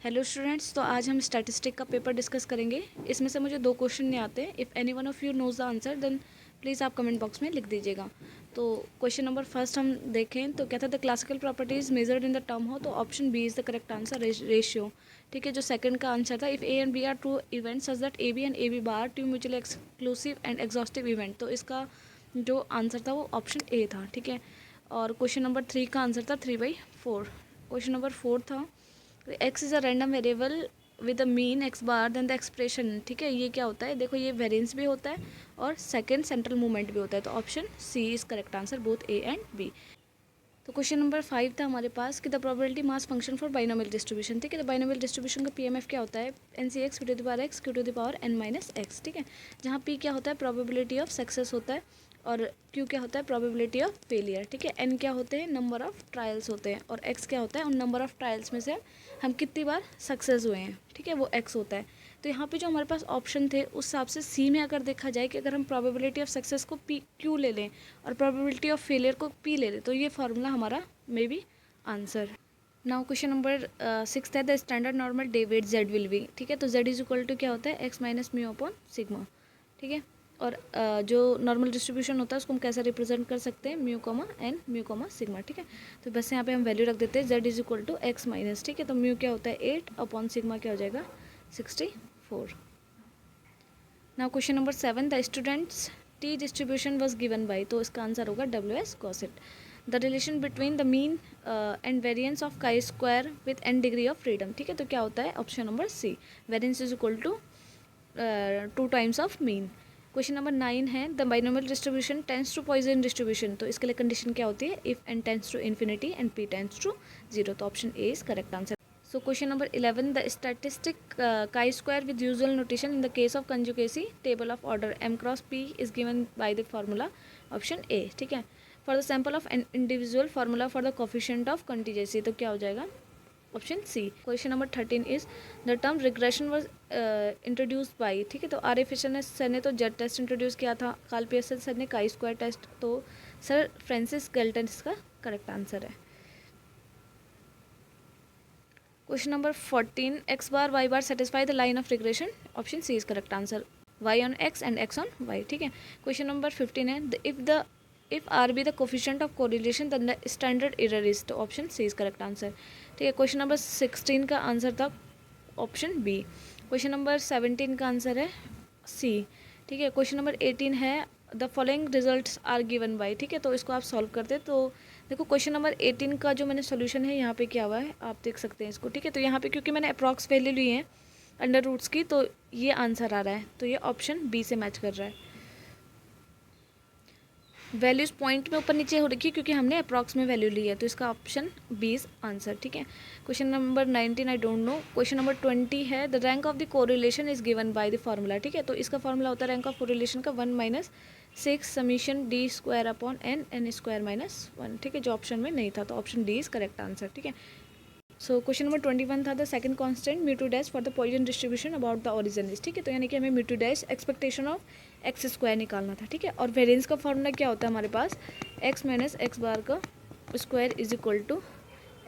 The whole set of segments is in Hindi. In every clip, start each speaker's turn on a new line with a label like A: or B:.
A: हेलो स्टूडेंट्स, तो आज हम स्टैटिस्टिक का पेपर डिस्कस करेंगे। इसमें से मुझे 2 क्वेश्चन नहीं आते। If any one of you knows the answer then please आप कमेंट बॉक्स में लिख दीजिएगा। तो क्वेश्चन नंबर फर्स्ट हम देखें तो कहता है the classical properties measured in the term हो, तो option B is the correct answer, ratio. ठीक है, जो सेकंड का आंसर था if A and B are true events such that A B and A B bar two mutually exclusive and exhaustive event, तो इसका जो आंसर था वो ऑप्शन ए था। ठीक है, और क्वेश्चन नंबर 3 का आंसर था 3/4। क्वेश्चन नंबर 4 था x is a random variable with a mean x bar then the expression. ठीक है, ये क्या होता है, देखो ये वेरिएंस भी होता है और सेकंड सेंट्रल मूवमेंट भी होता है, तो option C is correct answer both A and B. तो क्वेश्चन नंबर 5 था हमारे पास कि the probability mass function for binomial distribution. ठीक है, तो बाइनोमियल डिस्ट्रीब्यूशन का पीएमएफ क्या होता है, N C x to the power x Q to the power N minus x. ठीक है, जहाँ पी क्या होता है, प्रोबेबिलिटी ऑफ सक्सेस होता है, और क्यू क्या होता है, प्रोबेबिलिटी ऑफ फेलियर। ठीक है, एन क्या होते हैं, नंबर ऑफ ट्रायल्स होते हैं, और एक्स क्या होता है, उन नंबर ऑफ ट्रायल्स में से हम कितनी बार सक्सेस हुए हैं। ठीक है, वो एक्स होता है। तो यहाँ पे जो हमारे पास ऑप्शन थे उस हिसाब से सी में अगर देखा जाए कि अगर हम प्रोबेबिलिटी ऑफ सक्सेस को पी क्यू ले लें और प्रोबेबिलिटी ऑफ फेलियर को पी ले लें, तो ये फार्मूला हमारा may be answer. Now question number 6 है the standard normal day wait Z will be. ठीक है, तो जेड इज इक्वल टू क्या होता है, x minus mu upon sigma. ठीक है, और जो नॉर्मल डिस्ट्रीब्यूशन होता है उसको हम कैसे रिप्रेजेंट कर सकते हैं, mu coma N mu coma sigma. ठीक है, तो बस यहाँ पे हम वैल्यू रख देते हैं Z is equal to x minus. ठीक है, तो म्यू क्या होता है 8 अपॉन सिग्मा क्या हो जाएगा 64। Now question number 7 the students T distribution was given by, तो इसका आंसर होगा W S Gosset. The relation between the mean and variance of chi square with N degree of freedom. ठीक है, तो क्या होता है option number C, variance is equal to 2 times of mean. Question number 9 है the binomial distribution tends to Poisson distribution, तो इसके लिए कंडीशन क्या होती है, if N tense to infinity and P tense to 0, तो option A is correct answer. So question number 11 the statistic chi-square with usual notation in the case of conjugacy table of order m cross p is given by the formula option A। ठीक है, for the sample of an individual formula for the coefficient of contingency, तो क्या हो जाएगा option C. Question number 13 is the term regression was introduced by. ठीक है, तो आर एफ सर ने तो जेड टेस्ट इंट्रोड्यूस किया था, काल पी एस सर ने काई स्क्वायर टेस्ट, तो सर फ्रांसिस गैल्टन इसका करेक्ट आंसर है। Question number 14 X bar Y bar satisfy the line of regression, option C is correct answer, Y on X and X on Y. ठीक है, क्वेश्चन नंबर 15 है if R be the coefficient of correlation the standard error is, तो option C is correct answer. ठीक है, क्वेश्चन नंबर 16 का आंसर था ऑप्शन बी। क्वेश्चन नंबर 17 का आंसर है सी। ठीक है, क्वेश्चन नंबर 18 है the following results are given by. ठीक है, तो इसको आप सॉल्व करते तो देखो क्वेश्चन नंबर 18 का जो मैंने सोल्यूशन है यहाँ पे क्या हुआ है आप देख सकते हैं इसको। ठीक है, तो यहाँ पे क्योंकि मैंने अप्रॉक्स वैल्यू ली है अंडर रूट्स की, तो ये आंसर आ रहा है, तो ये ऑप्शन बी से मैच कर रहा है। वैल्यूज पॉइंट में ऊपर नीचे हो रखी है क्योंकि हमने अप्रॉक्स में वैल्यू ली है, तो इसका ऑप्शन बी इज आंसर। ठीक है, question number 19 I don't know. Question number 20 है the rank of the correlation is given by the formula. ठीक है, तो इसका फार्मूला होता है रैंक ऑफ कोरिलेशन का 1 minus 6 summation D square upon N N square minus 1। ठीक है, जो ऑप्शन में नहीं था, तो option D is correct answer. ठीक है, सो क्वेश्चन नंबर 21 था the second constant mu two dash for the Poisson distribution about the origin is. ठीक है, तो यानी कि हमें mu two dash expectation of x square निकालना था। ठीक है, और वेरिएंस का फॉर्मूला क्या होता है हमारे पास, एक्स माइनस एक्स बार का square is equal to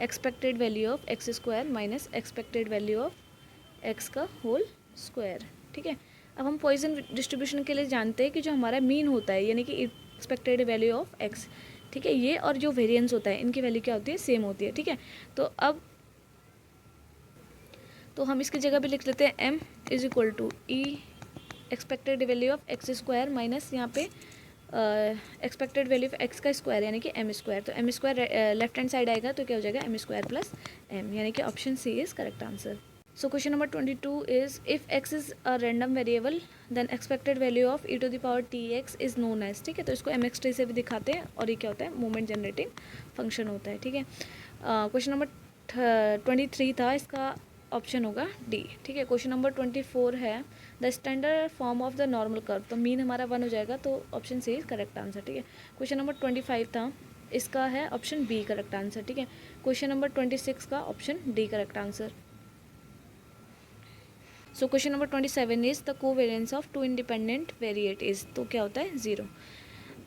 A: expected value of x square minus expected value of x का होल स्क्वायर। ठीक है, अब हम पॉइजन डिस्ट्रीब्यूशन के लिए जानते हैं कि जो हमारा मीन होता है यानी कि एक्सपेक्टेड वैल्यू ऑफ एक्स, ठीक है, ये और जो वेरिएंस होता है इनकी वैल्यू क्या होती है, सेम होती है। ठीक है, तो हम इसकी जगह भी लिख लेते हैं m is equal to E expected value of x square minus यहाँ पे एक्सपेक्टेड वैल्यू ऑफ एक्स का स्क्वायर यानी कि एम स्क्वायर, तो M square left hand side आएगा तो क्या हो जाएगा एम स्क्वायर प्लस एम, यानी कि option C is correct answer. So question number 22 is if x is a random variable then expected value of E to the power T x is known as. ठीक है, तो इसको एम एक्स टी से भी दिखाते हैं और ये क्या होता है मोमेंट जनरेटिंग फंक्शन होता है। ठीक है, क्वेश्चन नंबर 23 था, इसका ऑप्शन होगा डी। ठीक है, क्वेश्चन नंबर 24 है the standard form of the normal curve, तो मीन हमारा 1 हो जाएगा, तो option C is correct answer. ठीक है, क्वेश्चन नंबर 25 था, इसका है ऑप्शन बी करेक्ट आंसर। ठीक है, क्वेश्चन नंबर 26 का option D correct answer. So question number 27 is the covariance of to independent variate is, तो क्या होता है 0।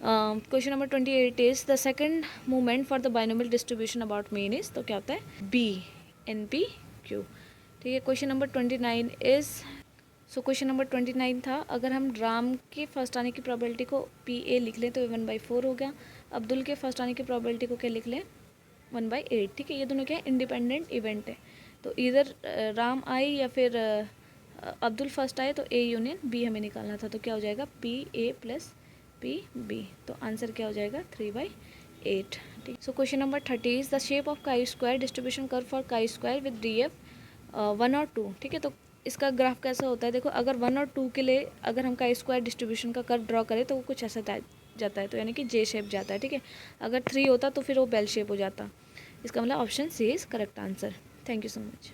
A: Question number 28 is the second movement for the binomial distribution about mean is, तो क्या होता है बी एन पी क्यू। ठीक है। Question number 29 is, so question number 29 था, अगर हम राम के फर्स्ट आने की प्रोबेबिलिटी को PA लिख लें तो ये 1/4 हो गया। अब्दुल के फर्स्ट आने की प्रोबेबिलिटी को क्या लिख लें, 1/8। ठीक है, ये दोनों क्या है, इंडिपेंडेंट इवेंट है। तो इधर राम आए या फिर अब्दुल फर्स्ट आए, तो A यूनियन B हमें निकालना था। तो क्या हो जाएगा, PA + PB। तो आंसर क्या हो जाएगा, 3/8। ठीक। So question number 30 is the shape of chi square distribution curve for काई स्क्वायर विद DF 1 और 2। ठीक है, तो इसका ग्राफ कैसा होता है, देखो अगर 1 और 2 के लिए अगर हम काई स्क्वायर डिस्ट्रीब्यूशन का कर्व ड्रॉ करें तो वो कुछ ऐसा जाता है, तो यानी कि J शेप जाता है। ठीक है, अगर 3 होता तो फिर वो बेल शेप हो जाता। इसका मतलब option C is correct answer. Thank you so much.